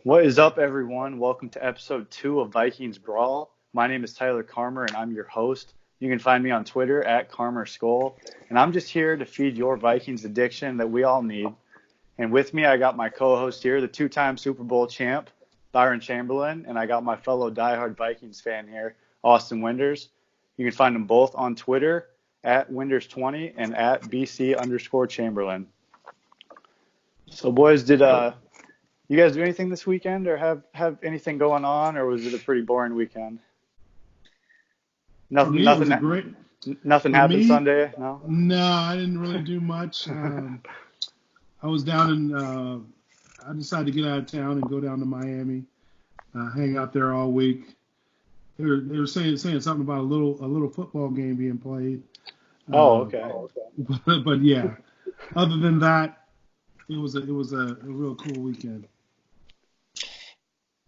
What is up, everyone? Welcome to episode 2 of Vikings Brawl. My name is Tyler Carmer, and I'm your host. You can find me on Twitter at CarmerSkull, and I'm just here to feed your Vikings addiction that we all need. And with me, I got my co-host here, the two-time Super Bowl champ, Byron Chamberlain, and I got my fellow diehard Vikings fan here, Austin Winders. You can find them both on Twitter at Winders20 and at BC_Chamberlain. So, boys, did you guys do anything this weekend, or have anything going on, or was it a pretty boring weekend? For me, it was a great. Nothing For happened me, Sunday. No. no, I didn't really do much. I was down in. I decided to get out of town and go down to Miami, hang out there all week. They were saying something about a little football game being played. Oh, okay. But yeah, other than that, it was a real cool weekend.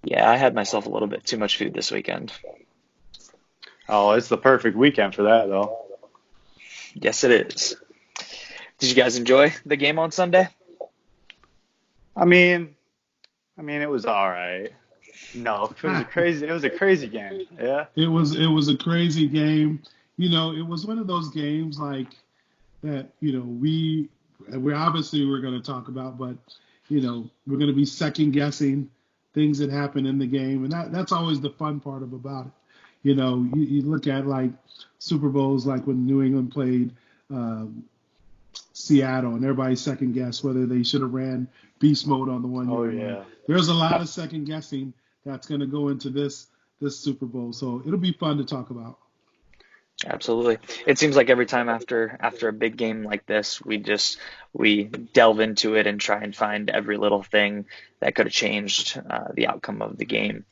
Yeah, I had myself a little bit too much food this weekend. Oh, it's the perfect weekend for that, though. Yes, it is. Did you guys enjoy the game on Sunday? I mean, it was all right. No, it was a crazy game. Yeah. It was a crazy game. You know, it was one of those games like that. You know, we're obviously we're going to talk about, but you know, we're going to be second guessing things that happen in the game, and that's always the fun part about it. You know, you look at like Super Bowls, like when New England played Seattle, and everybody second guessed whether they should have ran beast mode on the 1 yard line. Yeah. There's a lot of second guessing that's going to go into this Super Bowl, so it'll be fun to talk about. Absolutely. It seems like every time after a big game like this, we delve into it and try and find every little thing that could have changed the outcome of the game.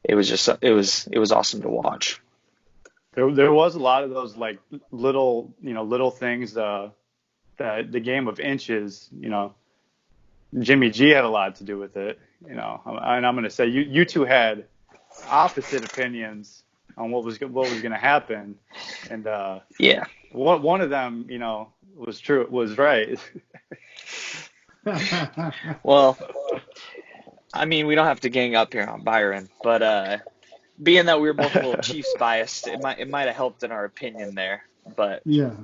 It was awesome to watch. There was a lot of those like little things. That the game of inches. You know, Jimmy G had a lot to do with it. You know, and I'm going to say you two had opposite opinions on what was going to happen, and yeah, one of them, you know, was true. It was right. Well, I mean, we don't have to gang up here on Byron, but being that we were both a little Chiefs biased, it might have helped in our opinion there. But yeah,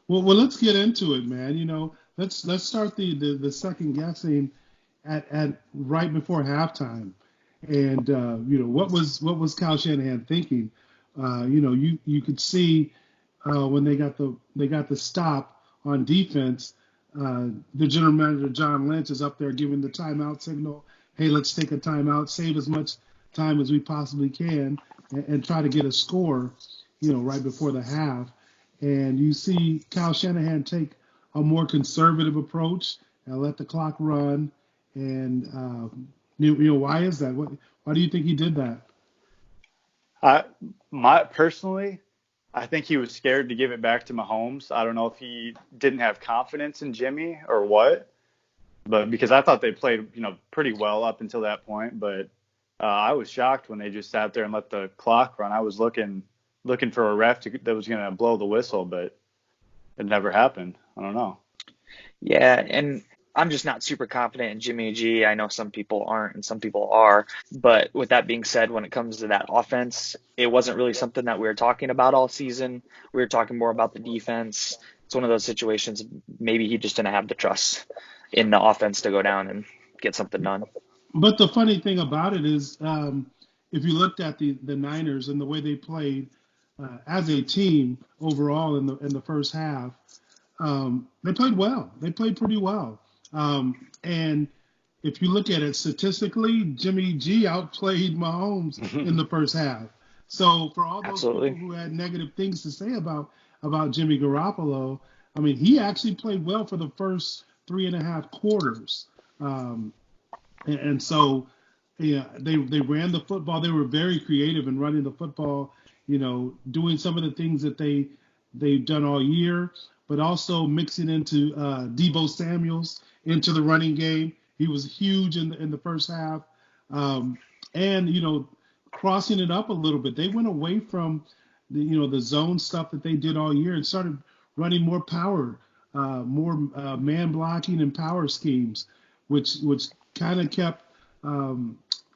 well, let's get into it, man. You know, let's start the second guessing at right before halftime. And you know, what was Kyle Shanahan thinking? You know, you could see when they got the stop on defense. The general manager John Lynch is up there giving the timeout signal. Hey, let's take a timeout, save as much time as we possibly can, and try to get a score. You know, right before the half. And you see Kyle Shanahan take a more conservative approach and let the clock run. And you know, why is that? Why do you think he did that? Personally, I think he was scared to give it back to Mahomes. I don't know if he didn't have confidence in Jimmy or what, but because I thought they played, you know, pretty well up until that point. But I was shocked when they just sat there and let the clock run. I was looking for a ref that was going to blow the whistle, but it never happened. I don't know. Yeah, and I'm just not super confident in Jimmy G. I know some people aren't and some people are. But with that being said, when it comes to that offense, it wasn't really something that we were talking about all season. We were talking more about the defense. It's one of those situations, maybe he just didn't have the trust in the offense to go down and get something done. But the funny thing about it is, if you looked at the Niners and the way they played as a team overall in the first half, they played well. They played pretty well. And if you look at it statistically, Jimmy G outplayed Mahomes in the first half. So for all those Absolutely. people who had negative things to say about Jimmy Garoppolo, I mean, he actually played well for the first 3.5 quarters. And so, yeah, they ran the football. They were very creative in running the football, you know, doing some of the things that they've done all year, but also mixing into Deebo Samuels into the running game. He was huge in the first half. And, you know, crossing it up a little bit. They went away from the zone stuff that they did all year and started running more power, more man blocking and power schemes, which kind of kept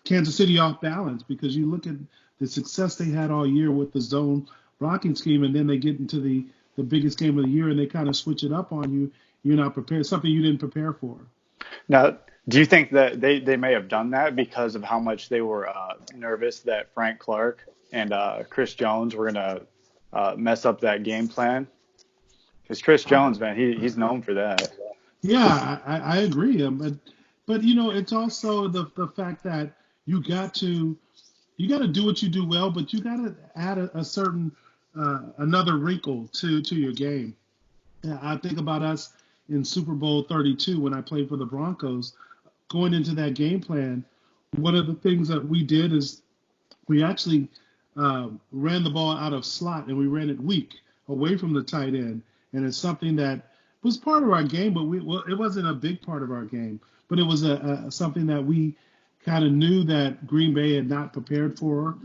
Kansas City off balance, because you look at the success they had all year with the zone blocking scheme, and then they get into the biggest game of the year and they kind of switch it up on you. You're not prepared, something you didn't prepare for. Now, do you think that they may have done that because of how much they were nervous that Frank Clark and Chris Jones were going to mess up that game plan? Because Chris Jones, man, he's known for that. Yeah, I agree. But it's also the fact that you got to do what you do well, but you got to add a certain another wrinkle to your game. I think about us in Super Bowl 32 when I played for the Broncos. Going into that game plan, one of the things that we did is we actually ran the ball out of slot, and we ran it weak away from the tight end. And it's something that was part of our game, but it wasn't a big part of our game. But it was something that we kind of knew that Green Bay had not prepared for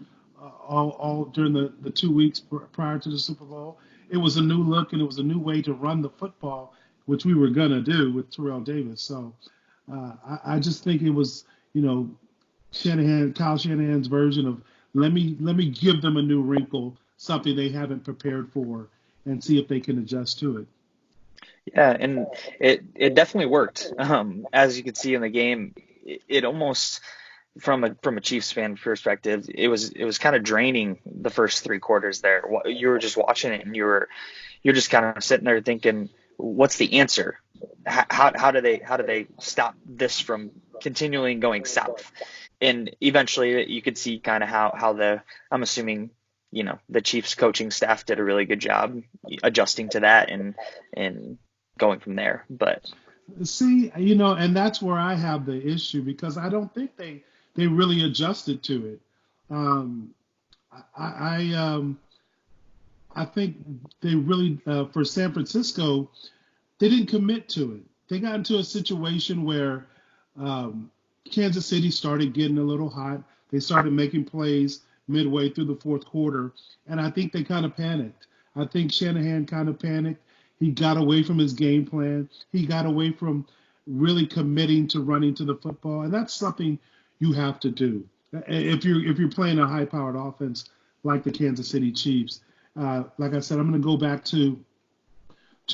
all during the 2 weeks prior to the Super Bowl. It was a new look, and it was a new way to run the football, which we were going to do with Terrell Davis. So I just think it was, Kyle Shanahan's version of let me give them a new wrinkle, something they haven't prepared for, and see if they can adjust to it. Yeah, and it definitely worked. As you could see in the game, it almost from a Chiefs fan perspective, it was kind of draining the first 3 quarters there. You were just watching it, and you're just kind of sitting there thinking, what's the answer? How do they stop this from continuing going south? And eventually, you could see kind of how I'm assuming, the Chiefs coaching staff did a really good job adjusting to that and going from there. But see, and that's where I have the issue, because I don't think they really adjusted to it. I think they really for San Francisco, they didn't commit to it. They got into a situation where Kansas City started getting a little hot. They started making plays midway through the fourth quarter, and I think they kind of panicked. I think Shanahan kind of panicked. He got away from his game plan. He got away from really committing to running to the football, and that's something you have to do if you're playing a high-powered offense like the Kansas City Chiefs. Like I said, I'm going to go back to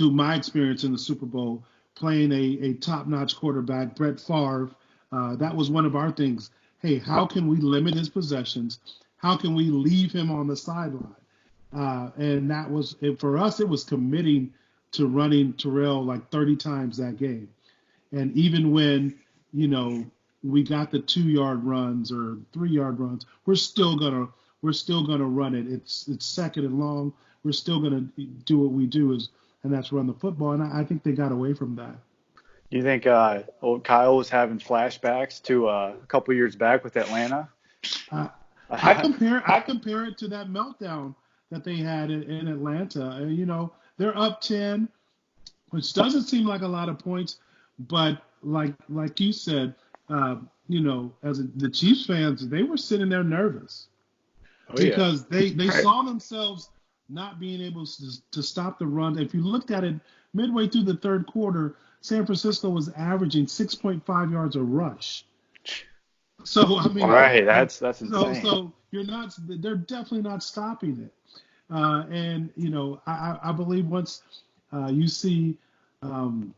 my experience in the Super Bowl playing a top-notch quarterback, Brett Favre. That was one of our things. Hey, how can we limit his possessions? How can we leave him on the sideline? And that was, for us, it was committing to running Terrell like 30 times that game. And even when, we got the 2-yard runs or 3-yard runs, we're still gonna run it. It's second and long. We're still gonna do what we do, and that's run the football. And I think they got away from that. Do you think Kyle was having flashbacks to a couple years back with Atlanta? I compare it to that meltdown that they had in Atlanta. They're up 10, which doesn't seem like a lot of points, but like you said, the Chiefs fans, they were sitting there nervous because they saw themselves not being able to stop the run. If you looked at it midway through the third quarter, San Francisco was averaging 6.5 yards a rush. So I mean, right, that's insane. So they're definitely not stopping it. And I believe once you see, Mahomes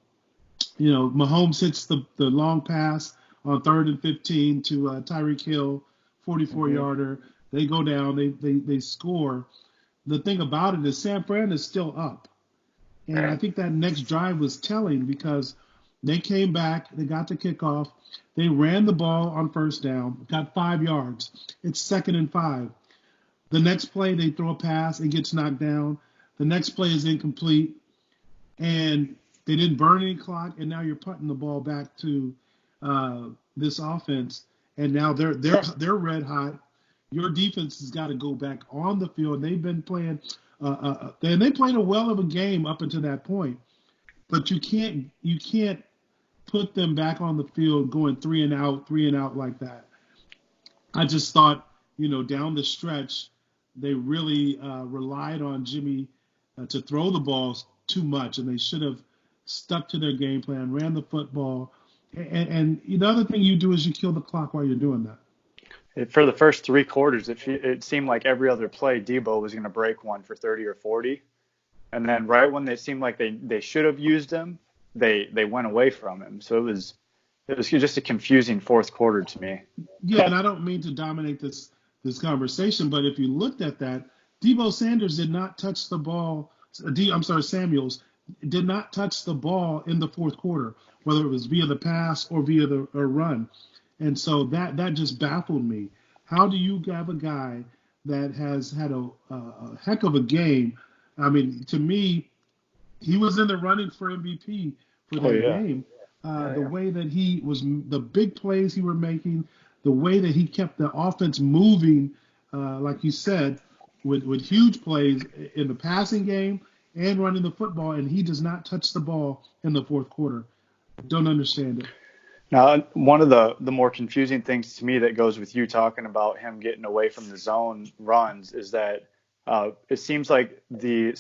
hits the long pass on 3rd and 15 to Tyreek Hill, 44-yarder. They go down, they score. The thing about it is San Fran is still up. And I think that next drive was telling because they came back, they got the kickoff, they ran the ball on first down, got 5 yards. It's 2nd and 5. The next play, they throw a pass, it gets knocked down. The next play is incomplete, and they didn't burn any clock, and now you're punting the ball back to this offense, and now they're red hot. Your defense has got to go back on the field. They've been playing, and they played a well of a game up until that point, but you can't put them back on the field going 3 and out like that. I just thought, down the stretch, they really relied on Jimmy to throw the balls too much, and they should have stuck to their game plan, ran the football, And the other thing you do is you kill the clock while you're doing that. For the first 3 quarters, it seemed like every other play, Debo was going to break one for 30 or 40. And then right when they seemed like they should have used him, they went away from him. So it was just a confusing fourth quarter to me. Yeah, and I don't mean to dominate this conversation, but if you looked at that, Debo Sanders did not touch the ball. I'm sorry, Samuels did not touch the ball in the fourth quarter, whether it was via the pass or via the run. And so that just baffled me. How do you have a guy that has had a heck of a game? I mean, to me, he was in the running for MVP for Oh that yeah. game. The way that he was, the big plays he were making, the way that he kept the offense moving, like you said, with huge plays in the passing game and running the football, and he does not touch the ball in the fourth quarter. Don't understand it. Now, one of the more confusing things to me that goes with you talking about him getting away from the zone runs is that it seems like the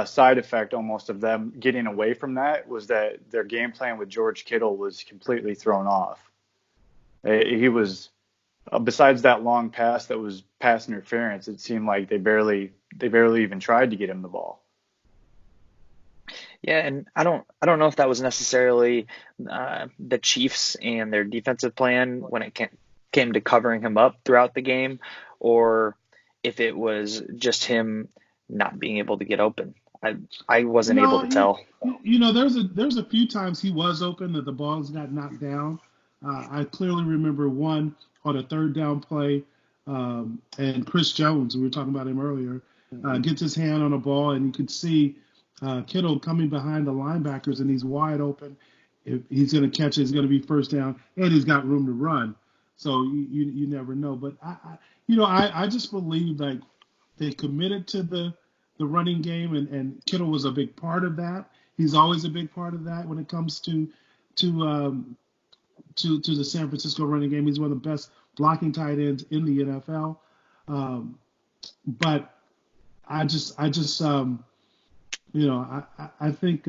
side effect almost of them getting away from that was that their game plan with George Kittle was completely thrown off. He was, besides that long pass that was pass interference, it seemed like they barely even tried to get him the ball. Yeah, and I don't know if that was necessarily the Chiefs and their defensive plan when it came to covering him up throughout the game, or if it was just him not being able to get open. I wasn't able No, to tell. there's a few times he was open that the balls got knocked down. I clearly remember one on a third down play, and Chris Jones, we were talking about him earlier, gets his hand on a ball, and you could see Kittle coming behind the linebackers, and he's wide open. If he's going to catch it, it's going to be first down, and he's got room to run. So you never know. But I just believe like they committed to the running game, and Kittle was a big part of that. He's always a big part of that when it comes to the San Francisco running game. He's one of the best blocking tight ends in the NFL. But I just I think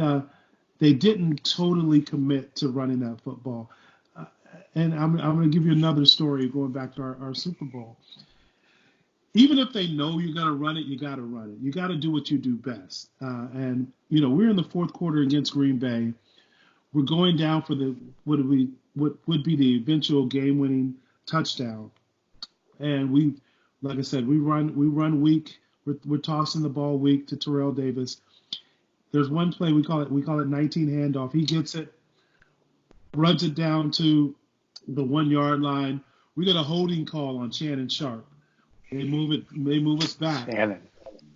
they didn't totally commit to running that football. And I'm going to give you another story going back to our Super Bowl. Even if they know you're going to run it, you got to run it. You got to do what you do best. And we're in the fourth quarter against Green Bay. We're going down for what would be the eventual game-winning touchdown. And like I said, we run weak. We're tossing the ball weak to Terrell Davis. There's one play we call it 19 handoff. He gets it, runs it down to the 1 yard line. We get a holding call on Shannon Sharp. They move us back. Shannon.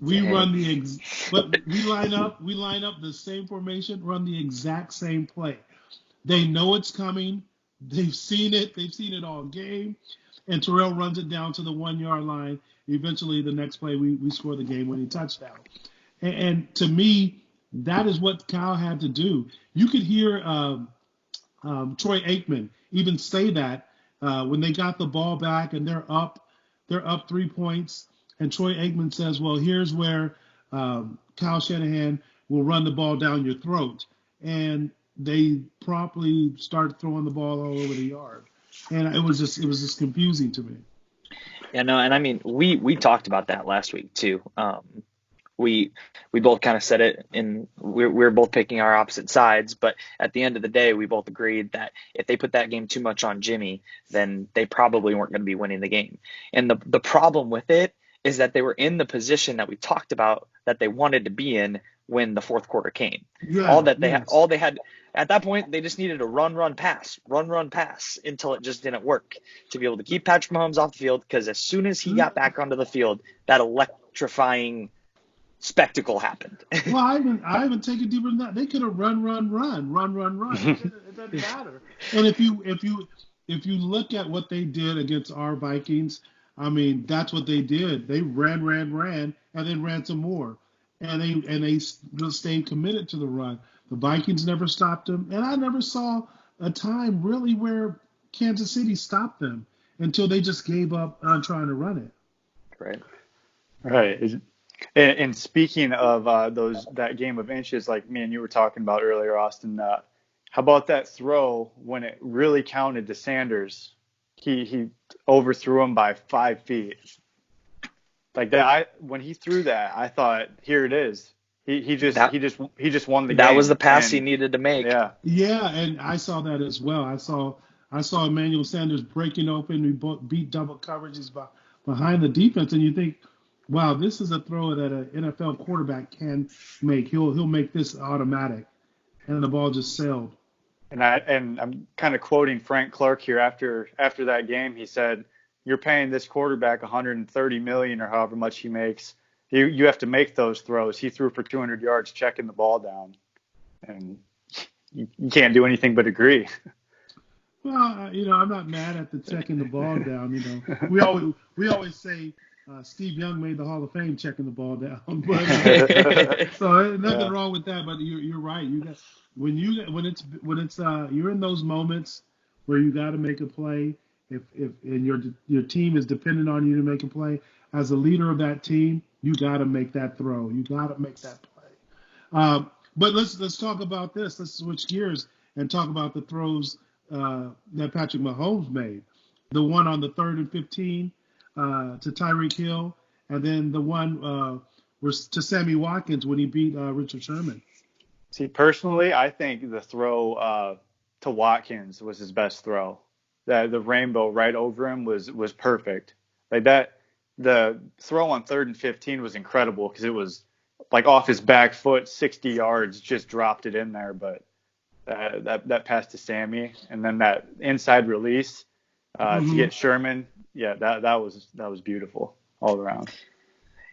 We run but we line up the same formation, run the exact same play. They know it's coming. They've seen it all game. And Terrell runs it down to the 1 yard line. Eventually, the next play, we score the game-winning touchdown. And to me, that is what Kyle had to do. You could hear Troy Aikman even say that when they got the ball back and they're up 3 points. And Troy Aikman says, well, here's where Kyle Shanahan will run the ball down your throat. And they promptly start throwing the ball all over the yard. And it was just confusing to me. Yeah, no, and I mean, we talked about that last week too. We both kind of said it, and we're both picking our opposite sides. But at the end of the day, we both agreed that if they put that game too much on Jimmy, then they probably weren't going to be winning the game. And the problem with it is that they were in the position that we talked about that they wanted to be in when the fourth quarter came. Yeah, all they had at that point, they just needed to run, pass until it just didn't work to be able to keep Patrick Mahomes off the field. Because as soon as he got back onto the field, that electrifying spectacle happened. Well, I even take it deeper than that. They could have run. It doesn't matter. And if you look at what they did against our Vikings, I mean, that's what they did. They ran, and then ran some more, and they stayed committed to the run. The Vikings never stopped them, and I never saw a time really where Kansas City stopped them until they just gave up on trying to run it. Right. And speaking of that game of inches, like me and you were talking about earlier, Austin, How about that throw when it really counted to Sanders? He overthrew him by 5 feet. Like that, when he threw that, I thought, here it is. He That just won the that was the game. pass he And needed to make. yeah, Yeah, and I saw that as well. I saw Emmanuel Sanders breaking open. We beat double coverages behind the defense, and you think, wow, this is a throw that an NFL quarterback can make. He'll make this automatic, and the ball just sailed. and I'm kind of quoting Frank Clark here after that game. He said, "You're paying this quarterback 130 million or however much he makes. You have to make those throws. He threw for 200 yards, checking the ball down, and you can't do anything but agree." Well, I'm not mad at the checking the ball down. We always say Steve Young made the Hall of Fame checking the ball down, but so nothing Yeah. wrong with that. But you're right. You got when it's you're in those moments where you got to make a play. If and your team is dependent on you to make a play, as a leader of that team, you got to make that throw. You got to make that play. But let's talk about this. Let's switch gears and talk about the throws that Patrick Mahomes made. The one on the 3rd and 15 to Tyreek Hill, and then the one was to Sammy Watkins when he beat Richard Sherman. See, personally, I think the throw to Watkins was his best throw. The rainbow right over him was perfect. Like that, the throw on 3rd and 15 was incredible because it was like off his back foot, 60 yards, just dropped it in there. But that pass to Sammy, and then that inside release to get Sherman, yeah, that was beautiful all around.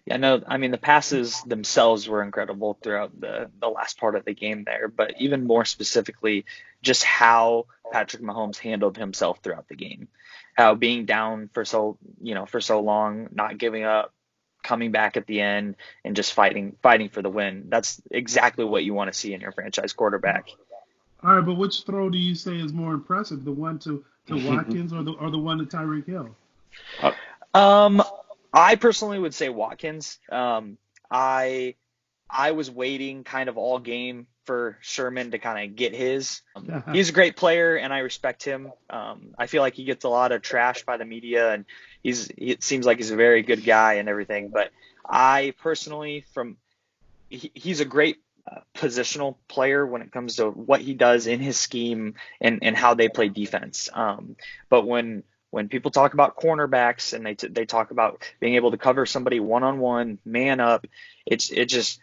Yeah, no, I mean, the passes themselves were incredible throughout the last part of the game there, but even more specifically, just how Patrick Mahomes handled himself throughout the game. How being down for so long, not giving up, coming back at the end, and just fighting for the win. That's exactly what you want to see in your franchise quarterback. All right, but which throw do you say is more impressive, the one to Watkins or the one to Tyreek Hill? I personally would say Watkins. I was waiting kind of all game for Sherman to kind of get his. He's a great player, and I respect him. I feel like he gets a lot of trash by the media, and it seems like he's a very good guy and everything. But I personally, he's a great positional player when it comes to what he does in his scheme and how they play defense. But when people talk about cornerbacks and they talk about being able to cover somebody one-on-one, man up, it's just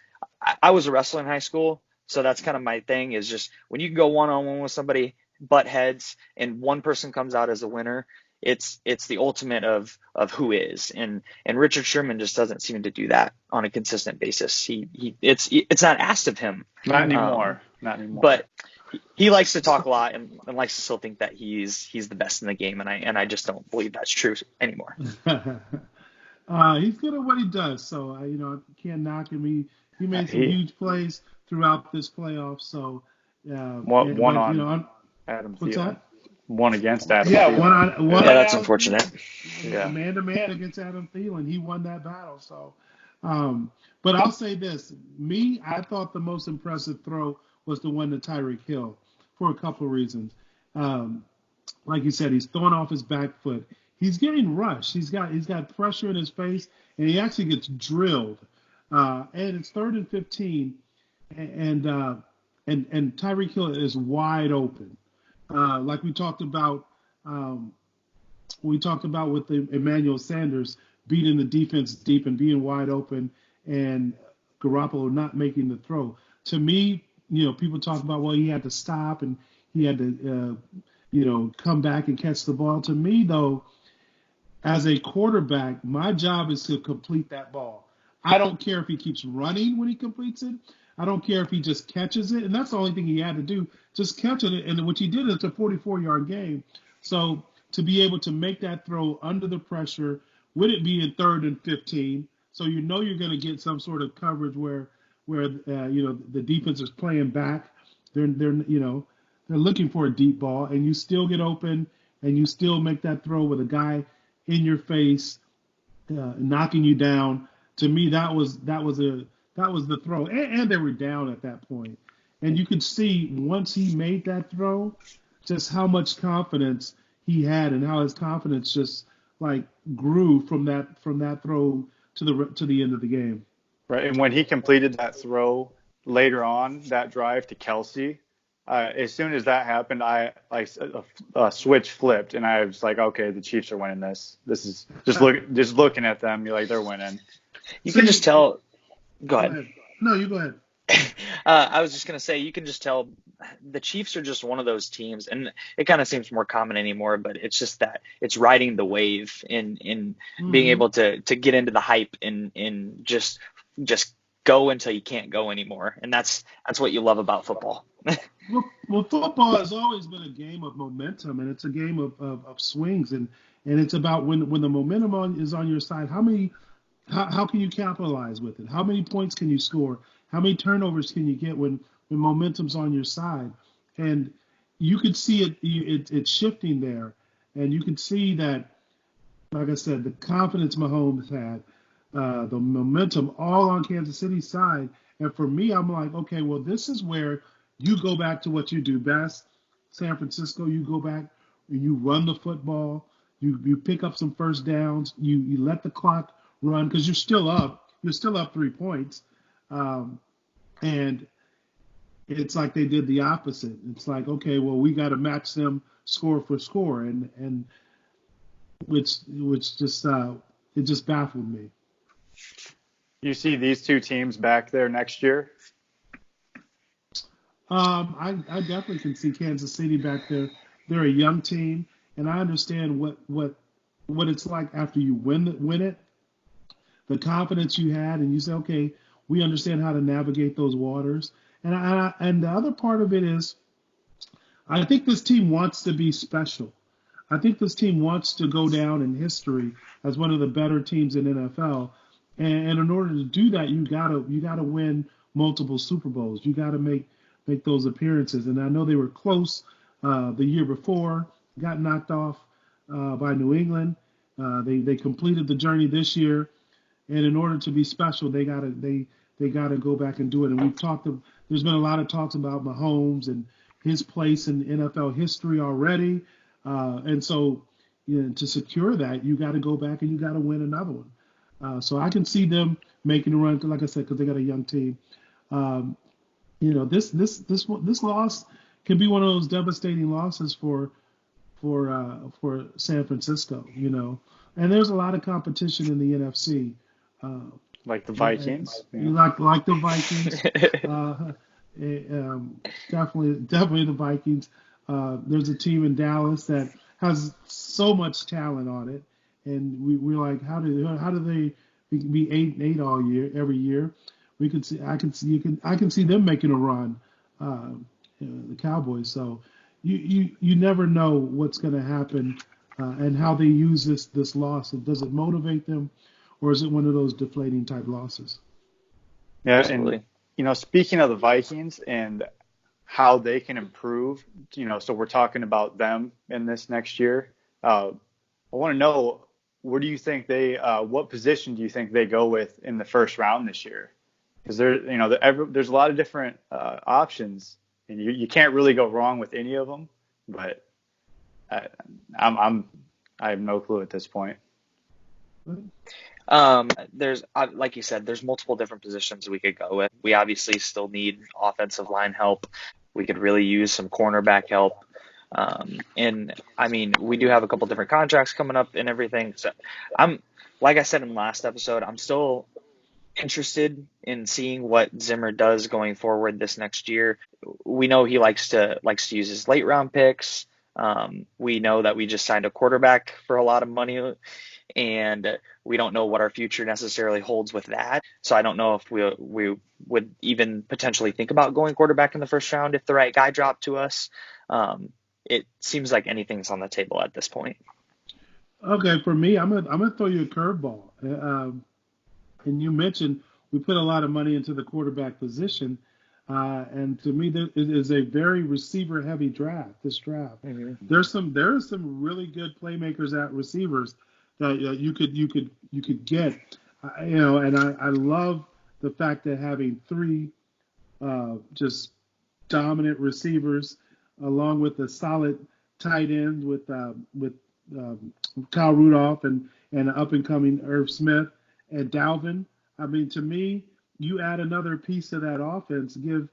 I was a wrestler in high school, so that's kind of my thing is just when you can go one-on-one with somebody, butt heads, and one person comes out as a winner, it's the ultimate of who is. And Richard Sherman just doesn't seem to do that on a consistent basis. It's not asked of him. Not anymore. But he likes to talk a lot and likes to still think that he's the best in the game, and I just don't believe that's true anymore. He's good at what he does, so I can't knock him. He made some huge plays throughout this playoff. So one on Adam Thielen. What's that? One against Adam. Yeah, Thielen. one. Yeah, that's unfortunate. Yeah, man to man against Adam Thielen, he won that battle. So, but I'll say this: I thought the most impressive throw was the one to Tyreek Hill for a couple of reasons. Like you said, he's throwing off his back foot. He's getting rushed. He's got pressure in his face, and he actually gets drilled. And it's 3rd and 15, and Tyreek Hill is wide open. Like we talked about with Emmanuel Sanders beating the defense deep and being wide open, and Garoppolo not making the throw. To me, people talk about, well, he had to stop and he had to, come back and catch the ball. To me, though, as a quarterback, my job is to complete that ball. I don't care if he keeps running when he completes it. I don't care if he just catches it. And that's the only thing he had to do, just catch it. And which he did, it's a 44-yard game. So to be able to make that throw under the pressure, with it being 3rd and 15, so you're going to get some sort of coverage where the defense is playing back. They're looking for a deep ball, and you still get open, and you still make that throw with a guy in your face, knocking you down. To me, that was the throw, and they were down at that point. And you could see once he made that throw, just how much confidence he had and how his confidence just like grew from that throw to the end of the game. Right. And when he completed that throw later on, that drive to Kelsey, as soon as that happened, I like a switch flipped, and I was like, okay, the Chiefs are winning this. This is just looking at them, you're like, they're winning. You can just tell. Go ahead. No, you go ahead. I was just going to say, you can just tell the Chiefs are just one of those teams, and it kind of seems more common anymore, but it's just that it's riding the wave in being able to get into the hype and just go until you can't go anymore. And that's what you love about football. Well, football has always been a game of momentum, and it's a game of swings, and it's about when the momentum is on your side, how can you capitalize with it? How many points can you score? How many turnovers can you get when momentum's on your side? And you could see it's shifting there, and you can see that, like I said, the confidence Mahomes had, the momentum all on Kansas City's side. And for me, I'm like, okay, well, this is where you go back to what you do best. San Francisco, you go back and you run the football. You pick up some first downs. You let the clock run because you're still up. You're still up 3 points. And it's like they did the opposite. It's like, okay, well, we got to match them score for score, and which just it just baffled me. You see these two teams back there next year? I definitely can see Kansas City back there. They're a young team, and I understand what it's like after you win it. The confidence you had, and you say, okay, we understand how to navigate those waters. And the other part of it is, I think this team wants to be special. I think this team wants to go down in history as one of the better teams in NFL. And in order to do that, you gotta win multiple Super Bowls. You gotta make those appearances. And I know they were close the year before, got knocked off by New England. They completed the journey this year. And in order to be special, they gotta go back and do it. And there's been a lot of talks about Mahomes and his place in NFL history already. And so, to secure that, you got to go back and you got to win another one. So I can see them making a run, like I said, because they got a young team. This loss can be one of those devastating losses for San Francisco. And there's a lot of competition in the NFC. Like the Vikings, like the Vikings, definitely the Vikings. There's a team in Dallas that has so much talent on it, and we're like, how do they be 8-8 all year, every year? I can see them making a run, the Cowboys. So you never know what's going to happen and how they use this loss. Does it motivate them? Or is it one of those deflating type losses? Yeah, absolutely. And speaking of the Vikings and how they can improve, so we're talking about them in this next year. I want to know, where do you think what position do you think they go with in the first round this year? Because there's a lot of different options, and you can't really go wrong with any of them. But I have no clue at this point. There's, like you said, there's multiple different positions we could go with. We obviously still need offensive line help. We could really use some cornerback help. And I mean, we do have a couple different contracts coming up and everything. So like I said in the last episode, I'm still interested in seeing what Zimmer does going forward this next year. We know he likes to use his late round picks. We know that we just signed a quarterback for a lot of money, and we don't know what our future necessarily holds with that. So I don't know if we would even potentially think about going quarterback in the first round if the right guy dropped to us. It seems like anything's on the table at this point. Okay, for me, I'm gonna throw you a curveball. And you mentioned we put a lot of money into the quarterback position, and to me, it is a very receiver-heavy draft. This draft, there are some really good playmakers at receivers that you could get, and I love the fact that having three just dominant receivers, along with a solid tight end with Kyle Rudolph and an up and coming Irv Smith and Dalvin. I mean, to me, you add another piece to that offense, give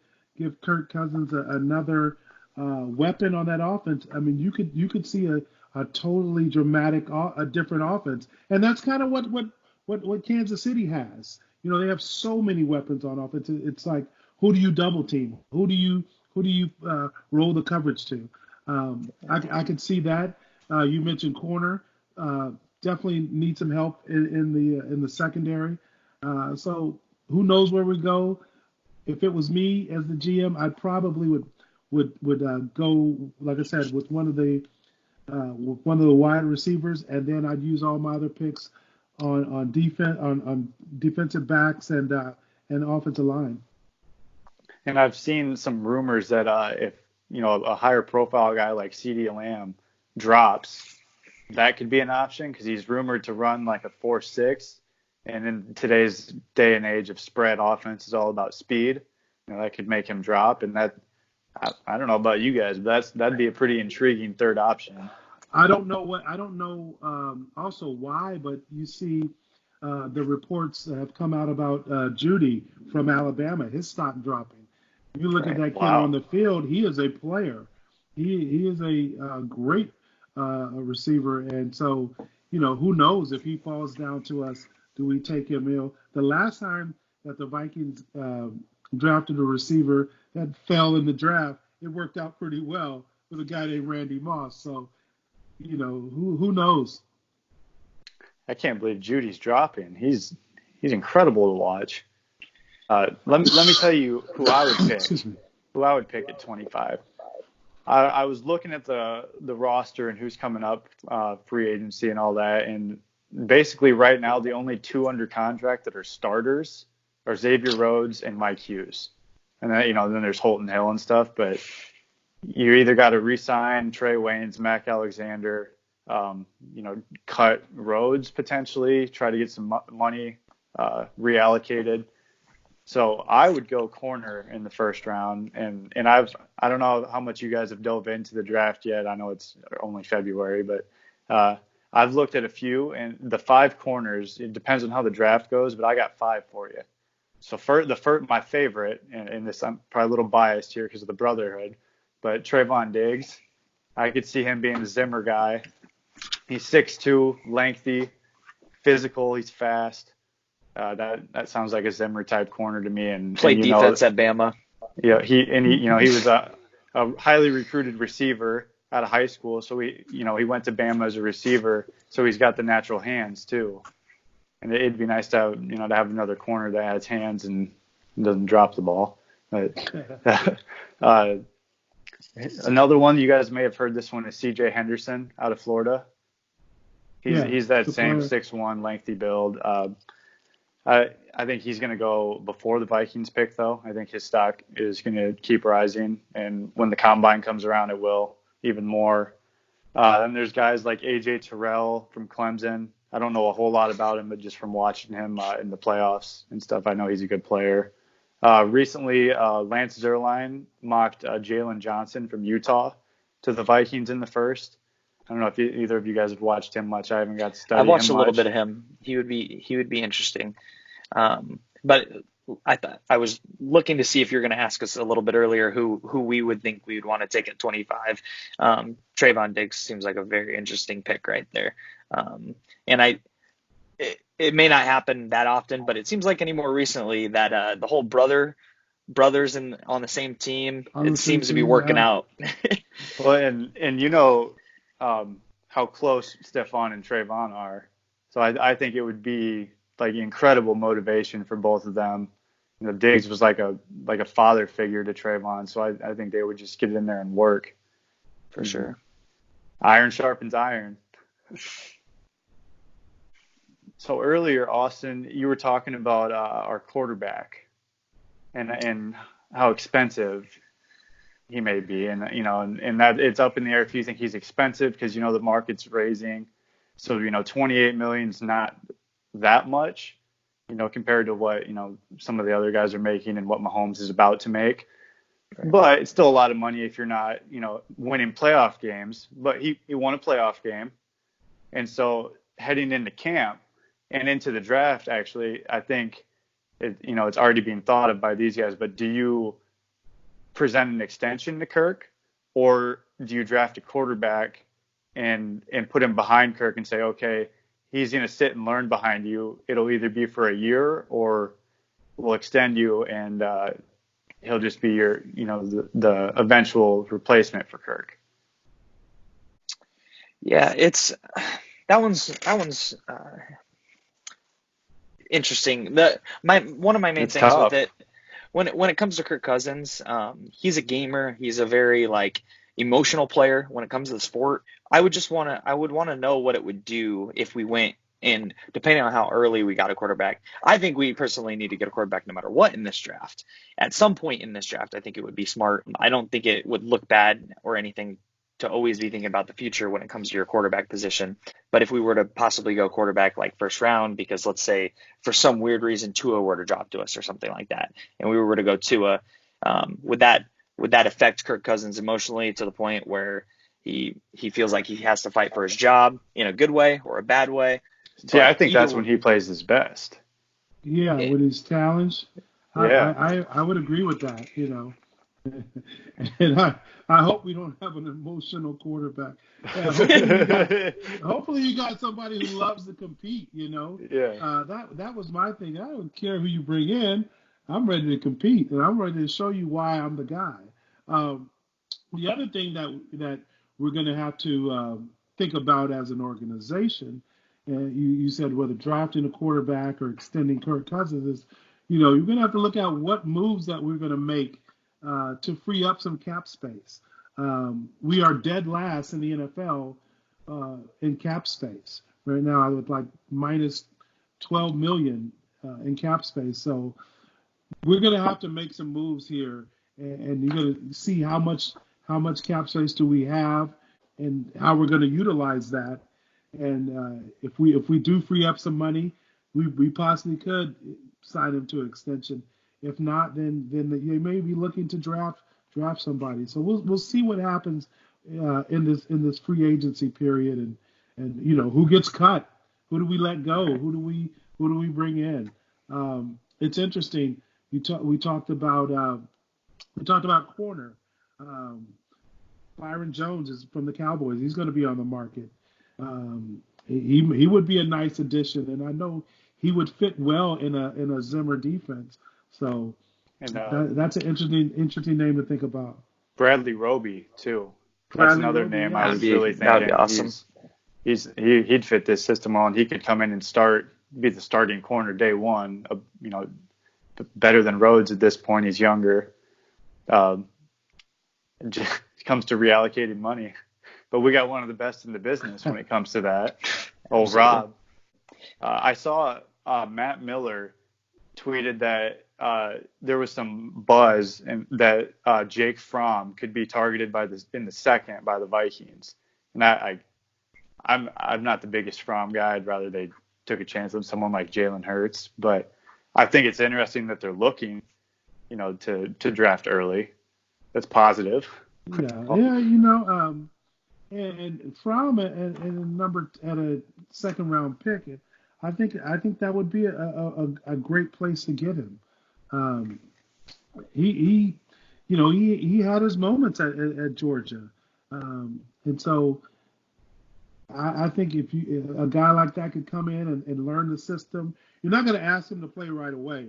Kirk Cousins another weapon on that offense. I mean, you could see a totally dramatic, a different offense, and that's kind of what Kansas City has. You know, they have so many weapons on offense. It's like, who do you double team? Who do you roll the coverage to? I could see that. You mentioned corner. Definitely need some help in the secondary. So who knows where we go? If it was me as the GM, I probably would go, like I said, with one of the wide receivers, and then I'd use all my other picks on defense on defensive backs and offensive line. And I've seen some rumors that if a higher profile guy like CeeDee Lamb drops, that could be an option because he's rumored to run like a 4.6. And in today's day and age of spread offense is all about speed. That could make him drop. And that, I don't know about you guys, but that'd be a pretty intriguing third option. I don't know also why, but you see the reports that have come out about Judy from Alabama, his stock dropping. You look at that kid on the field, he is a player. He is a great receiver. And so, who knows if he falls down to us, do we take him? The last time that the Vikings drafted a receiver that fell in the draft, it worked out pretty well with a guy named Randy Moss. So, who knows? I can't believe Judy's dropping. He's incredible to watch. Let me tell you who I would pick. Who I would pick at 25. I was looking at the roster and who's coming up, free agency and all that, and basically right now the only two under contract that are starters are Xavier Rhodes and Mike Hughes, and then there's Holton Hill and stuff. But you either got to re-sign Trey Waynes, Mac Alexander, cut Rhodes potentially, try to get some money reallocated. So I would go corner in the first round, and I don't know how much you guys have dove into the draft yet. I know it's only February, but I've looked at a few, and the 5 corners, it depends on how the draft goes, but I got 5 for you. So my favorite, and this, I'm probably a little biased here because of the brotherhood, but Trayvon Diggs, I could see him being the Zimmer guy. He's 6'2", lengthy, physical, he's fast. That sounds like a Zimmer type corner to me. And played defense at Bama. Yeah, he was a highly recruited receiver out of high school, so he went to Bama as a receiver, so he's got the natural hands too. And it'd be nice to have another corner that has hands and doesn't drop the ball. But, another one you guys may have heard this one is C.J. Henderson out of Florida. He's that same 6'1", lengthy build. I think he's going to go before the Vikings pick, though. I think his stock is going to keep rising, and when the combine comes around, it will even more. Then there's guys like A.J. Terrell from Clemson. I don't know a whole lot about him, but just from watching him in the playoffs and stuff, I know he's a good player. Recently, Lance Zierlein mocked Jalen Johnson from Utah to the Vikings in the first. I don't know if either of you guys have watched him much. I haven't got to study him much. I've watched a little bit of him. He would be interesting. But I was looking to see if you're going to ask us a little bit earlier who we would think we would want to take at 25. Trayvon Diggs seems like a very interesting pick right there. And it may not happen that often, but it seems like any more recently that the whole brothers on the same team, it seems to be working out. Well, and how close Stephon and Trayvon are. So I think it would be like incredible motivation for both of them. Diggs was like a father figure to Trayvon, so I think they would just get in there and work. For sure. Iron sharpens iron. So earlier, Austin, you were talking about our quarterback and how expensive he may be, and that it's up in the air if you think he's expensive because the market's raising. So $28 million is not that much, compared to what some of the other guys are making and what Mahomes is about to make. But it's still a lot of money if you're not, winning playoff games. But he won a playoff game. And so heading into camp and into the draft, actually, I think, it's already being thought of by these guys. But do you present an extension to Kirk, or do you draft a quarterback and put him behind Kirk and say, okay, he's going to sit and learn behind you. It'll either be for a year or we'll extend you, and he'll just be your, the eventual replacement for Kirk. Yeah, that one's interesting. One of my main things with it, when it comes to Kirk Cousins, he's a gamer. He's a very emotional player when it comes to the sport. I would want to know what it would do if we went, and depending on how early we got a quarterback. I think we personally need to get a quarterback no matter what in this draft. At some point in this draft, I think it would be smart. I don't think it would look bad or anything to always be thinking about the future when it comes to your quarterback position. But if we were to possibly go quarterback first round, because let's say for some weird reason Tua were to drop to us or something like that, and we were to go Tua, would that affect Kirk Cousins emotionally to the point where he feels like he has to fight for his job in a good way or a bad way? Yeah, I think that's when he plays his best. Yeah, with his challenge. Yeah. I would agree with that, And I hope we don't have an emotional quarterback. Yeah, hopefully you got somebody who loves to compete, Yeah. That was my thing. I don't care who you bring in. I'm ready to compete, and I'm ready to show you why I'm the guy. The other thing that we're going to have to think about as an organization, and you said whether drafting a quarterback or extending Kirk Cousins is, you're going to have to look at what moves that we're going to make to free up some cap space. We are dead last in the NFL in cap space right now, with minus 12 million in cap space. So we're going to have to make some moves here, and you're going to see how much cap space do we have, and how we're going to utilize that. And if we do free up some money, we possibly could sign him to an extension. If not, then you may be looking to draft somebody. So we'll see what happens in this free agency period, and who gets cut, who do we let go, who do we bring in. It's interesting. We talked about corner. Byron Jones is from the Cowboys. He's going to be on the market. He would be a nice addition, and I know he would fit well in a Zimmer defense. So that's an interesting name to think about. Bradley Roby too. That's another name I was really thinking. That'd be awesome. He'd fit this system well, and he could come in and be the starting corner day one. Better than Rhodes at this point. He's younger. It just comes to reallocating money. But we got one of the best in the business when it comes to that. Old Rob. I saw Matt Miller tweeted that there was some buzz and that Jake Fromm could be targeted in the second by the Vikings. And I'm not the biggest Fromm guy. I'd rather they took a chance on someone like Jalen Hurts. But I think it's interesting that they're looking, to draft early. That's positive. Yeah, and Fromm at a second round pick, I think that would be a great place to get him. He had his moments at Georgia, and so I think if a guy like that could come in and learn the system, you're not going to ask him to play right away.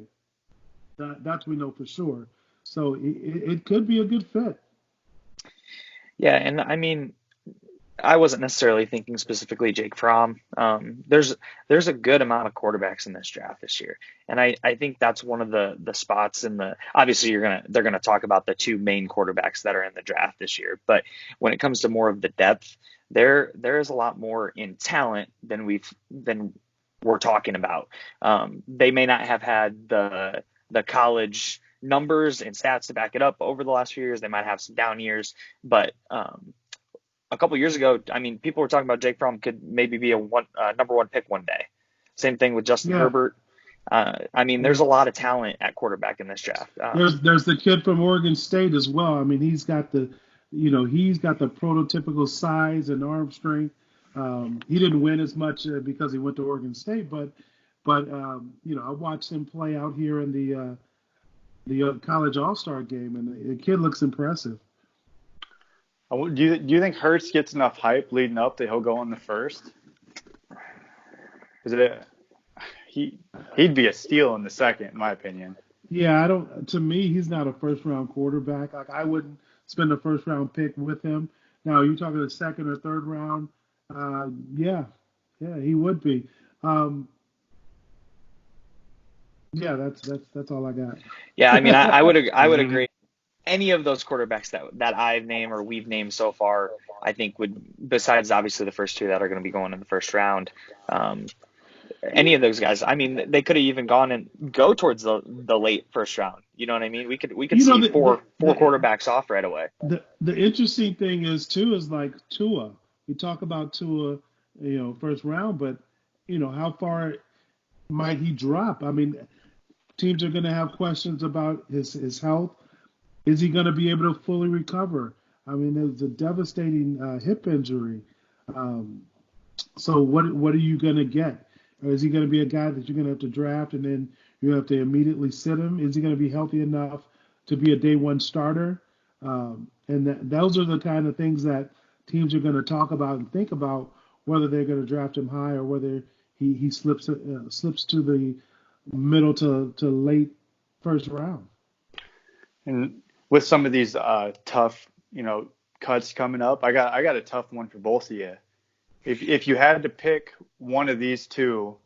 That we know for sure. So it could be a good fit. Yeah, and I mean, I wasn't necessarily thinking specifically Jake Fromm. There's a good amount of quarterbacks in this draft this year, and I think that's one of the spots in the. Obviously, they're gonna talk about the two main quarterbacks that are in the draft this year, but when it comes to more of the depth, there is a lot more in talent than we're talking about. They may not have had the college numbers and stats to back it up over the last few years. They might have some down years, but a couple years ago, I mean, people were talking about Jake Fromm could maybe be a number one pick one day. Same thing with Justin Herbert. I mean, there's a lot of talent at quarterback in this draft. There's the kid from Oregon State as well. I mean, he's got the prototypical size and arm strength. He didn't win as much because he went to Oregon State, but I watched him play out here in the college All-Star game, and the kid looks impressive. Do you think Hurts gets enough hype leading up that he'll go in the first? He'd be a steal in the second, in my opinion. Yeah, to me, he's not a first-round quarterback. Like, I wouldn't spend a first-round pick with him. Now, you're talking the second or third round. Yeah, he would be. Yeah, that's all I got. Yeah, I mean, I would agree. Any of those quarterbacks that I've named or we've named so far, I think would, besides obviously the first two that are going to be going in the first round, any of those guys. I mean, they could have even gone and go towards the late first round. You know what I mean? We could see four quarterbacks off right away. The interesting thing is like Tua. We talk about Tua, first round, but how far might he drop? I mean, teams are going to have questions about his health. Is he going to be able to fully recover? I mean, there's a devastating hip injury. So what are you going to get? Or is he going to be a guy that you're going to have to draft and then you have to immediately sit him? Is he going to be healthy enough to be a day one starter? Those are the kind of things that teams are going to talk about and think about, whether they're going to draft him high or whether he slips to the middle to late first round. And with some of these tough, cuts coming up, I got a tough one for both of you. If you had to pick one of these two,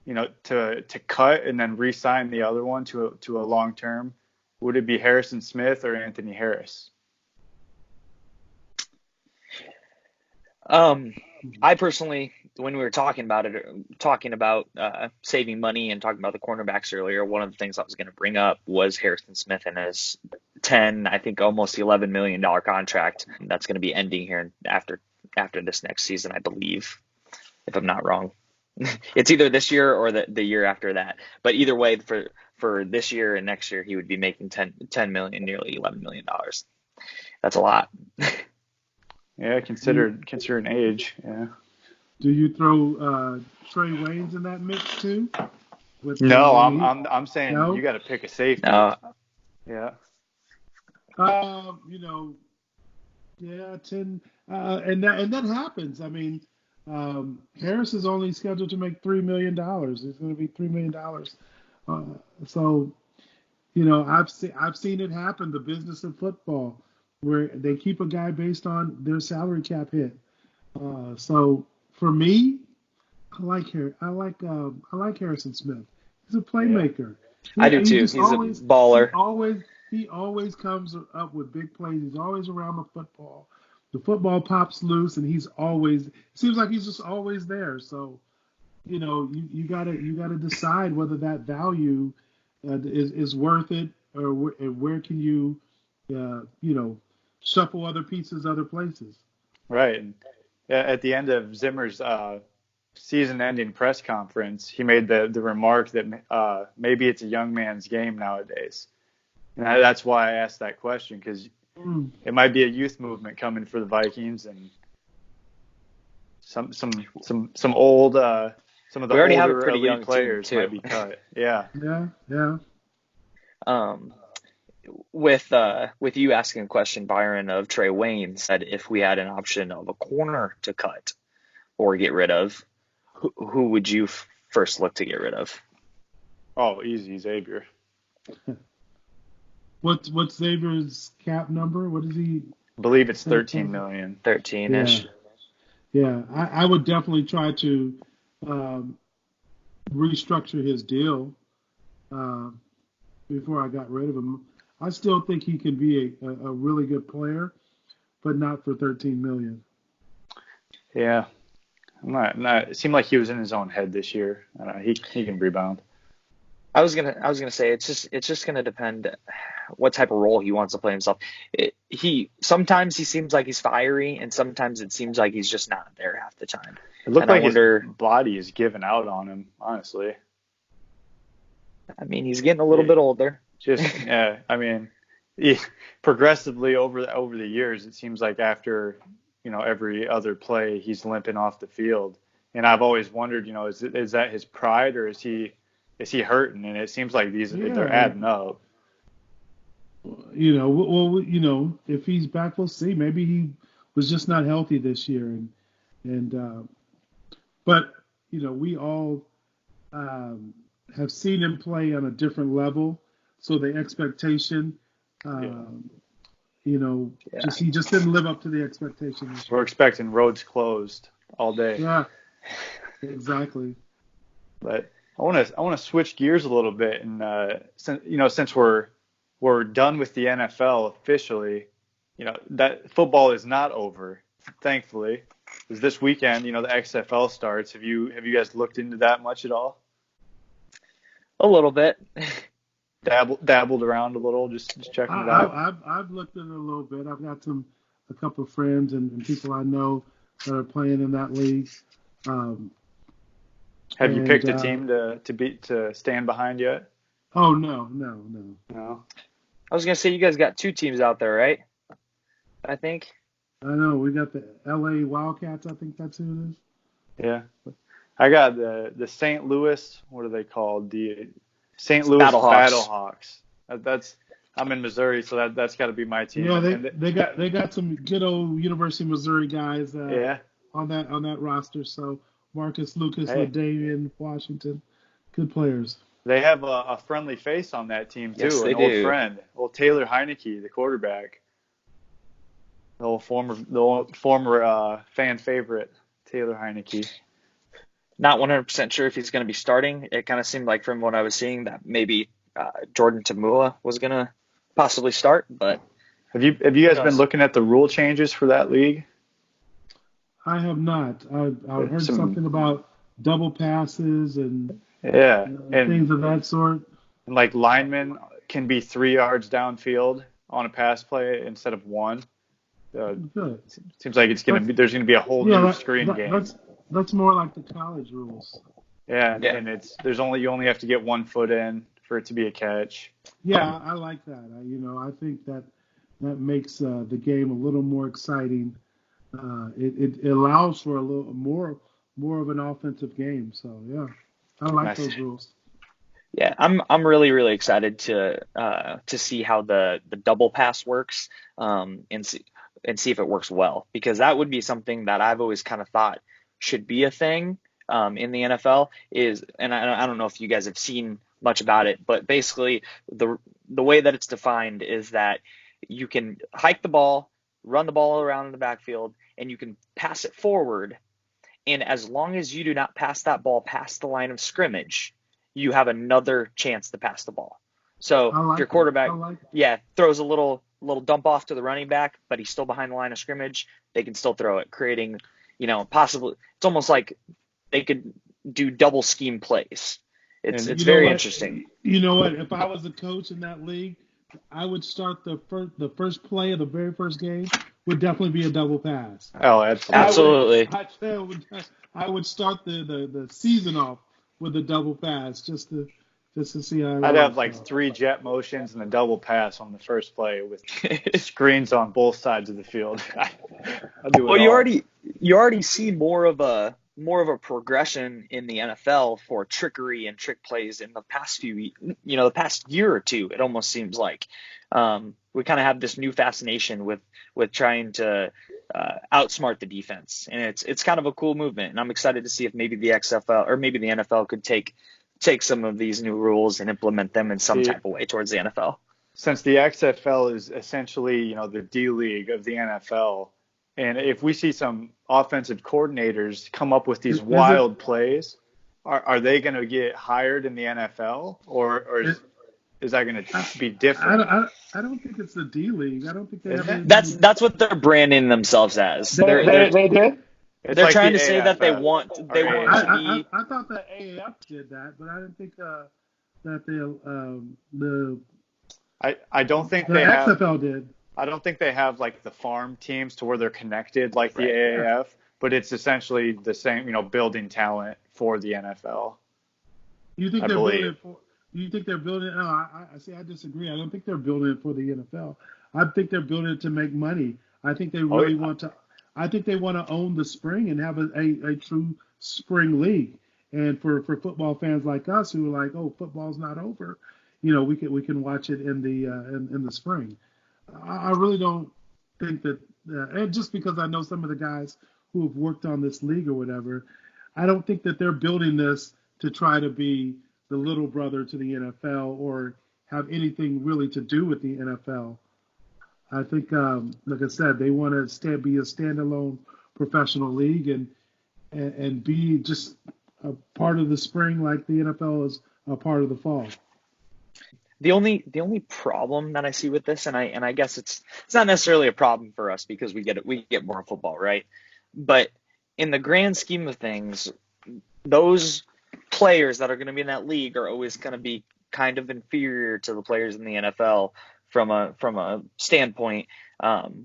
to cut and then re-sign the other one to a long term, would it be Harrison Smith or Anthony Harris? I personally, when we were talking about saving money and talking about the cornerbacks earlier, one of the things I was going to bring up was Harrison Smith and his I think almost $11 million contract that's going to be ending here after this next season, I believe, if I'm not wrong. It's either this year or the year after that. But either way, for this year and next year, he would be making $10 million, nearly $11 million. That's a lot. Yeah, considering age. Yeah. Do you throw Trey Waynes in that mix too? No, I'm saying no? You got to pick a safety. No. Yeah. Yeah, 10, and that happens. I mean, Harris is only scheduled to make $3 million. It's going to be $3 million. So, I've seen it happen. The business of football, where they keep a guy based on their salary cap hit. So for me, I like Harrison Smith. He's a playmaker. I do too. He's a baller. He always comes up with big plays. He's always around the football. The football pops loose, and seems like he's just always there. So, you gotta decide whether that value is worth it, or where can you, shuffle other pieces other places. Right. And at the end of Zimmer's season-ending press conference, he made the remark that maybe it's a young man's game nowadays. And that's why I asked that question, because it might be a youth movement coming for the Vikings, and some old some of the older have a pretty young players might be cut. Yeah. Yeah. With you asking a question, Byron, of Trey Waynes, said if we had an option of a corner to cut or get rid of, who would you first look to get rid of? Oh, easy, Xavier. What's Xavier's cap number? What is he? I believe it's 13 million. 13-ish. Yeah, I would definitely try to restructure his deal before I got rid of him. I still think he can be a really good player, but not for 13 million. Yeah, it seemed like he was in his own head this year. He can rebound. I was gonna say it's just gonna depend what type of role he wants to play himself. Sometimes he seems like he's fiery, and sometimes it seems like he's just not there half the time. It looked like his body is giving out on him, honestly. I mean, he's getting a little bit older. Just, I mean, progressively over the years, it seems like after, every other play, he's limping off the field. And I've always wondered, is that his pride or is he hurting? And it seems like they're adding up. If he's back, we'll see. Maybe he was just not healthy this year, but we all have seen him play on a different level, so the expectation, he just didn't live up to the expectation. We're expecting roads closed all day. Yeah, exactly. But I want to switch gears a little bit, and since we're done with the NFL officially, that football is not over, thankfully. Because this weekend, the XFL starts. Have you guys looked into that much at all? A little bit. Dabbled around a little, just checking it out. I've looked at it a little bit. I've got a couple of friends and people I know that are playing in that league. Have you picked a team to stand behind yet? Oh no. I was gonna say you guys got two teams out there, right? I think. I know we got the LA Wildcats. I think that's who it is. Yeah, I got the St. Louis. What are they called? The St. Louis Battlehawks. I'm in Missouri, so that's got to be my team. Yeah, they got some good old University of Missouri guys. On that roster. So Marcus Lucas, LaDavian Washington, good players. They have a friendly face on that team too. Yes, an old friend, old Taylor Heineke, the quarterback. The old former fan favorite, Taylor Heineke. Not 100% sure if he's going to be starting. It kind of seemed like from what I was seeing that maybe Jordan Tamua was going to possibly start. But have you guys been looking at the rule changes for that league? I have not. I heard something about double passes and things of that sort. And like linemen can be 3 yards downfield on a pass play instead of 1. Seems like there's gonna be a whole new screen game. That's more like the college rules. Yeah. And you only have to get 1 foot in for it to be a catch. Yeah, I like that. I think that makes the game a little more exciting. It allows for a little more of an offensive game. So yeah, I like those rules. Yeah, I'm really, really excited to see how the double pass works and see if it works well, because that would be something that I've always kind of thought should be a thing in the NFL and I don't know if you guys have seen much about it, but basically the way that it's defined is that you can hike the ball, run the ball around in the backfield, and you can pass it forward. And as long as you do not pass that ball past the line of scrimmage, you have another chance to pass the ball. So if your quarterback, throws a little dump off to the running back, but he's still behind the line of scrimmage, they can still throw it, creating, possibly, it's almost like they could do double scheme plays. It's very interesting. You know what? If I was a coach in that league, I would start the first play of the very first game would definitely be a double pass. Oh, absolutely. I would start the season off with a double pass just to see how. I'd have like 3 jet motions and a double pass on the first play with screens on both sides of the field. I'll do it. Well, you already see more of a progression in the NFL for trickery and trick plays in the past the past year or two. It almost seems like we kind of have this new fascination with trying to outsmart the defense, and it's kind of a cool movement. And I'm excited to see if maybe the XFL or maybe the NFL could take some of these new rules and implement them in some type of way towards the NFL. Since the XFL is essentially the D League of the NFL. And if we see some offensive coordinators come up with these wild plays, are they going to get hired in the NFL, or is that going to be different? I don't think it's the D League. I don't think they have. That's what they're branding themselves as. They did. They're like trying to say that they want to be. I thought the AAF did that, but I didn't think that I don't think the they XFL did. I don't think they have like the farm teams to where they're connected like the AAF, but it's essentially the same, building talent for the NFL. You think they're building it Do you think they're building? No, I see. I disagree. I don't think they're building it for the NFL. I think they're building it to make money. I think they Oh, really yeah. want to. I think they want to own the spring and have a true spring league. And for football fans like us who are like, oh, football's not over, we can watch it in the spring. I really don't think that, and just because I know some of the guys who have worked on this league or whatever, I don't think that they're building this to try to be the little brother to the NFL or have anything really to do with the NFL. I think, like I said, they want to be a standalone professional league and be just a part of the spring like the NFL is a part of the fall. The only problem that I see with this, and I guess it's not necessarily a problem for us because we get more football, right? But in the grand scheme of things, those players that are going to be in that league are always going to be kind of inferior to the players in the NFL from a standpoint.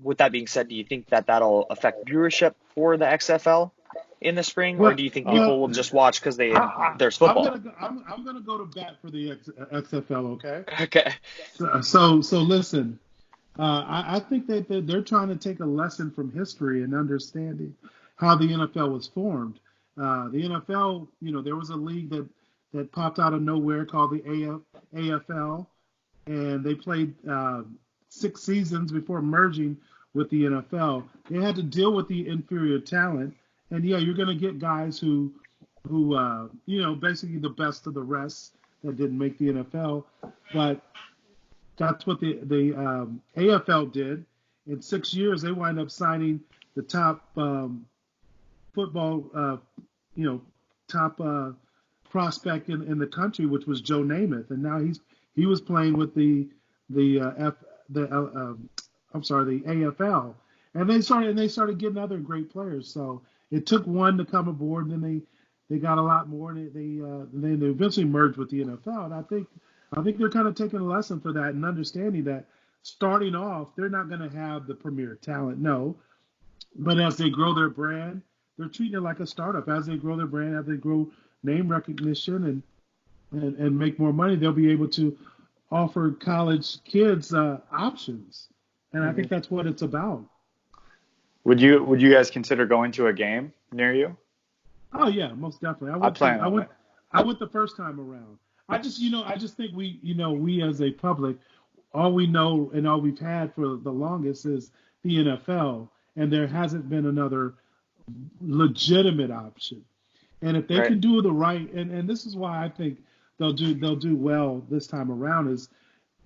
With that being said, do you think that that'll affect viewership for the XFL in the spring, or Well, do you think people well, will just watch because there's I'm football? gonna go to bat for the XFL. Okay. Okay. So listen. I think that they're trying to take a lesson from history and understanding how the NFL was formed. The NFL, there was a league that popped out of nowhere called the AFL, and they played 6 seasons before merging with the NFL. They had to deal with the inferior talent, and yeah, you're going to get guys who basically the best of the rest that didn't make the NFL, but that's what the AFL did. In 6 years, they wind up signing the top football, top prospect in the country, which was Joe Namath, and now he was playing with the AFL, and they started getting other great players. So it took one to come aboard, and then they got a lot more, and they eventually merged with the NFL. And I think they're kind of taking a lesson for that and understanding that starting off, they're not going to have the premier talent, no. But as they grow their brand, they're treating it like a startup. As they grow their brand, as they grow name recognition and make more money, they'll be able to offer college kids options. And I think that's what it's about. Would you guys consider going to a game near you? Oh yeah, most definitely. I went the first time around. I just think we as a public, all we know and all we've had for the longest is the NFL, and there hasn't been another legitimate option. And if they Right. can do the right, and this is why I think they'll do well this time around, is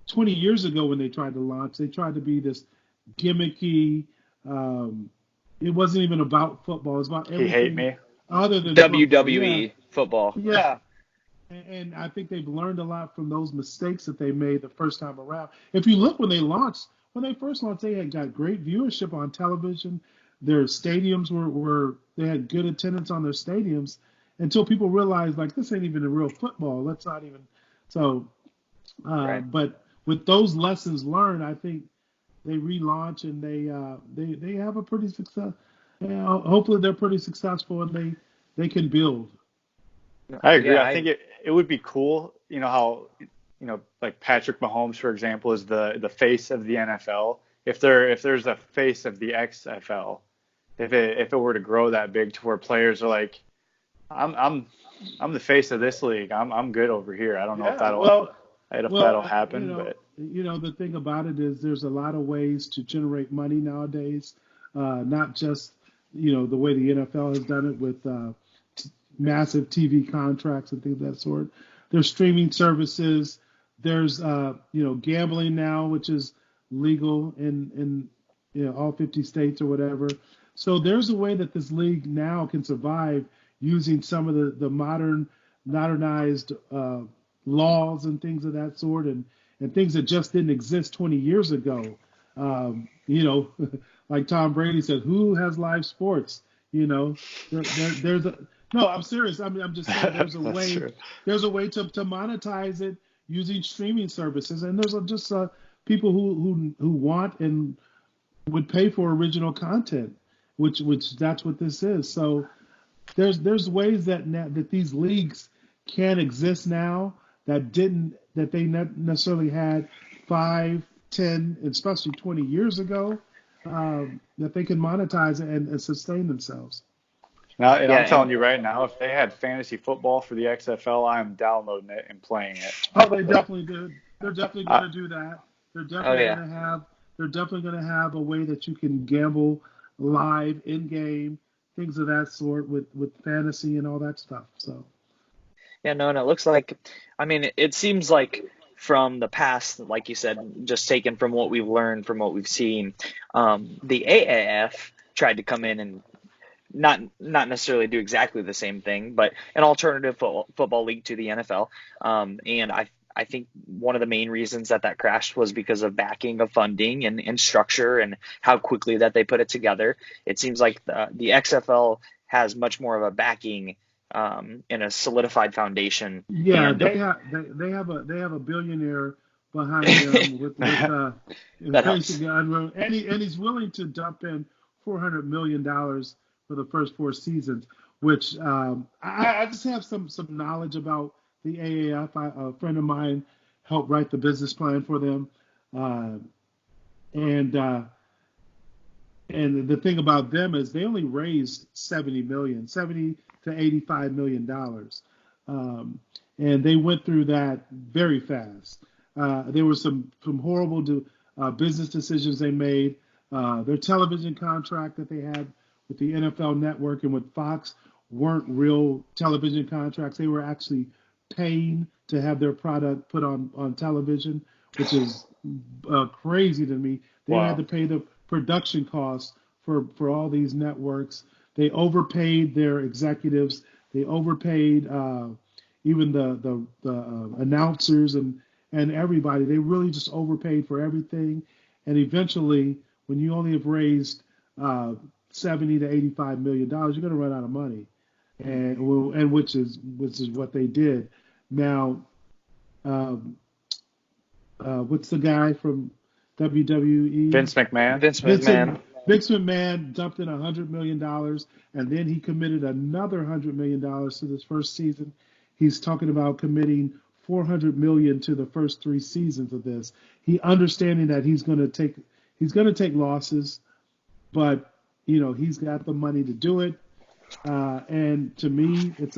20 years ago when they tried to launch, they tried to be this gimmicky. It wasn't even about football. It was about He hate everything me. other than football. WWE football. Yeah. And I think they've learned a lot from those mistakes that they made the first time around. If you look when they first launched, they had got great viewership on television. Their stadiums they had good attendance on their stadiums until people realized like this ain't even a real football. Let's not even so. Right. But with those lessons learned, I think they relaunch and they have a pretty success. Hopefully they're pretty successful and they can build. I agree. Yeah, I think it would be cool, how, like Patrick Mahomes, for example, is the face of the NFL. If there's a face of the XFL, if it were to grow that big to where players are like, I'm the face of this league. I'm good over here. I don't know if that'll happen, but the thing about it is there's a lot of ways to generate money nowadays, not just the way the NFL has done it with massive TV contracts and things of that sort. There's streaming services. There's gambling now, which is legal in all 50 states or whatever. So there's a way that this league now can survive using some of the modernized laws and things of that sort and things that just didn't exist 20 years ago. Like Tom Brady said, who has live sports? There's a no, I'm serious. I'm just saying there's a way. true. There's a way to monetize it using streaming services, and there's just people who want and would pay for original content, which that's what this is. So there's ways that these leagues can exist now that they not necessarily had 5, 10, especially 20 years ago, that they can monetize and sustain themselves. Now, and Yeah, I'm telling you right now, if they had fantasy football for the XFL, I'm downloading it and playing it. Oh, they definitely do. They're definitely going to do that. They're oh definitely yeah. going to have. They're definitely going to have a way that you can gamble live in game, things of that sort with fantasy and all that stuff. So Yeah, no, and it looks like, I mean, it seems like from the past, like you said, just taken from what we've learned, from what we've seen, the AAF tried to come in and not necessarily do exactly the same thing, but an alternative football league to the NFL. And I think one of the main reasons that crashed was because of backing of funding and structure and how quickly that they put it together. It seems like the XFL has much more of a backing and a solidified foundation. yeah, And they have a billionaire behind them with that helps. basically and he's willing to dump in $400 million for the first 4 seasons, which I just have some knowledge about the AAF. A friend of mine helped write the business plan for them, and the thing about them is they only raised 70 to 85 million dollars, and they went through that very fast. There were some horrible business decisions they made. Their television contract that they had with the NFL Network and with Fox weren't real television contracts. They were actually paying to have their product put on television, which is crazy to me. They Wow. had to pay the production costs for all these networks. They overpaid their executives. They overpaid even the announcers and everybody. They really just overpaid for everything. And eventually, when you only have raised 70 to 85 million dollars, you're going to run out of money, and which is what they did. Now, what's the guy from WWE? Vince McMahon. Vince McMahon dumped in $100 million, and then he committed another $100 million to this first season. He's talking about committing $400 million to the first 3 seasons of this. He understanding that he's going to take losses, but he's got the money to do it. And to me, it's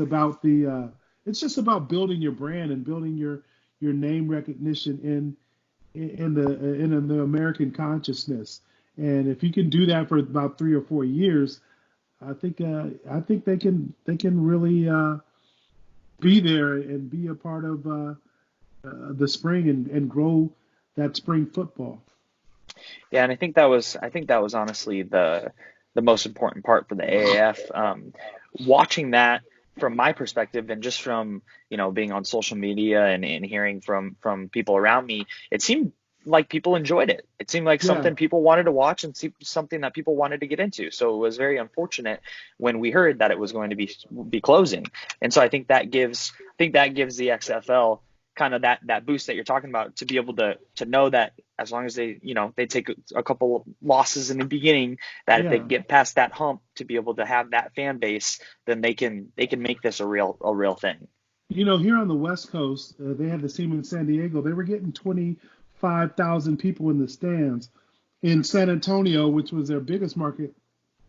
just about building your brand and building your name recognition in the American consciousness. And if you can do that for about 3 or 4 years, I think they can really be there and be a part of the spring and grow that spring football. Yeah, and I think that was honestly the most important part for the AAF. Watching that from my perspective and just from being on social media and hearing from people around me, it seemed like people enjoyed it. It seemed like something people wanted to watch and something that people wanted to get into. So it was very unfortunate when we heard that it was going to be closing. And so I think that gives the XFL kind of that boost that you're talking about, to be able to know that as long as they take a couple of losses in the beginning, that if they get past that hump, to be able to have that fan base, then they can make this a real thing. Here on the West Coast, they had the team in San Diego. They were getting 25,000 people in the stands. In San Antonio, which was their biggest market,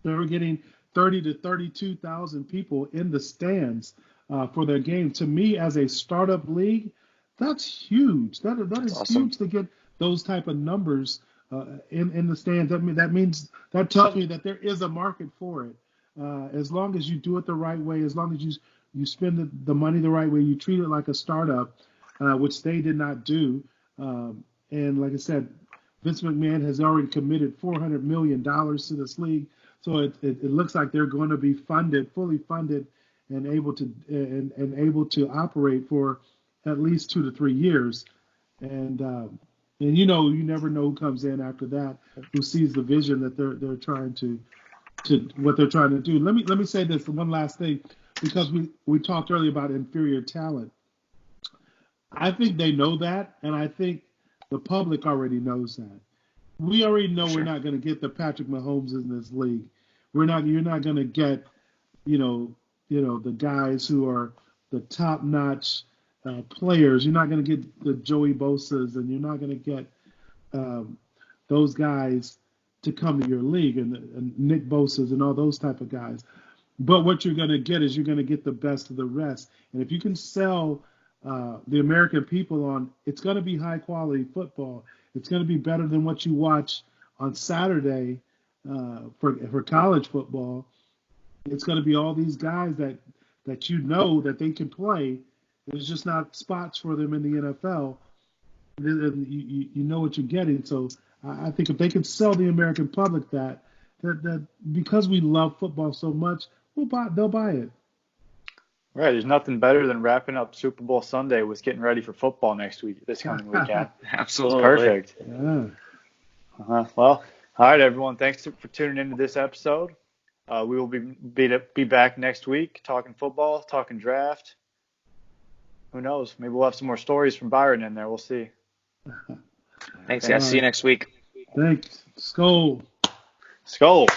they were getting 30 to 32,000 people in the stands for their game. To me, as a startup league, that's huge. That is awesome. Huge to get those type of numbers in the stands. That tells me that there is a market for it. As long as you do it the right way, as long as you spend the money the right way, you treat it like a startup, which they did not do. And like I said, Vince McMahon has already committed $400 million to this league. So it looks like they're going to be fully funded, and able to operate for at least 2 to 3 years. And you never know who comes in after that, who sees the vision that they're trying to what they're trying to do. Let me say this one last thing, because we talked earlier about inferior talent. I think they know that, and I think the public already knows that. We already know We're not going to get the Patrick Mahomes in this league. You're not going to get the guys who are the top-notch players. You're not going to get the Joey Bosa's, and you're not going to get those guys to come to your league, and Nick Bosa's and all those type of guys. But what you're going to get is you're going to get the best of the rest. And if you can sell the American people on, it's going to be high quality football. It's going to be better than what you watch on Saturday for college football. It's going to be all these guys that you know that they can play. There's just not spots for them in the NFL. You know what you're getting. So I think if they can sell the American public that because we love football so much, they'll buy it. Right. There's nothing better than wrapping up Super Bowl Sunday with getting ready for football this coming weekend. Absolutely. It's perfect. Yeah. Well, all right, everyone. Thanks for tuning into this episode. We will be back next week talking football, talking draft. Who knows? Maybe we'll have some more stories from Byron in there. We'll see. Thanks, guys. See you next week. Thanks. Skol. Skol.